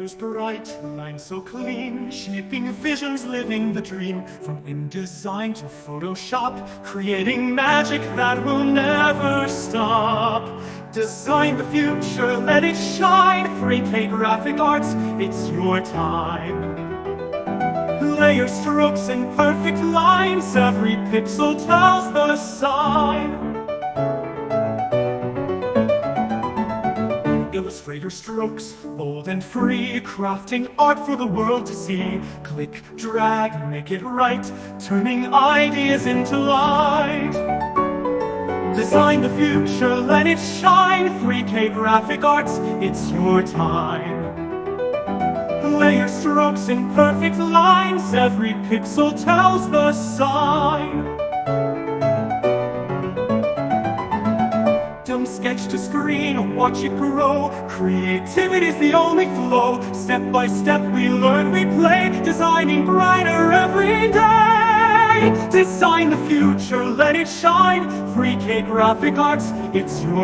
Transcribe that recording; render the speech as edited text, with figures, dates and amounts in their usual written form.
colors bright, lines so clean, shaping visions, living the dream. From InDesign to Photoshop, creating magic that will never stop. Design the future, let it shine. 3K graphic arts, it's your time. Layers, strokes, and perfect lines, every pixel tells the sign. Illustrator strokes, bold and free, crafting art for the world to see. Click, drag, make it right, turning ideas into light. Design the future, let it shine. 3K graphic arts, it's your time. Layers, strokes, and perfect lines, every pixel tells the sign. Sketch to screen, watch it grow. Creativity's the only flow. Step by step we learn, we play, designing brighter every day. Design the future, let it shine. 3K graphic arts, it's your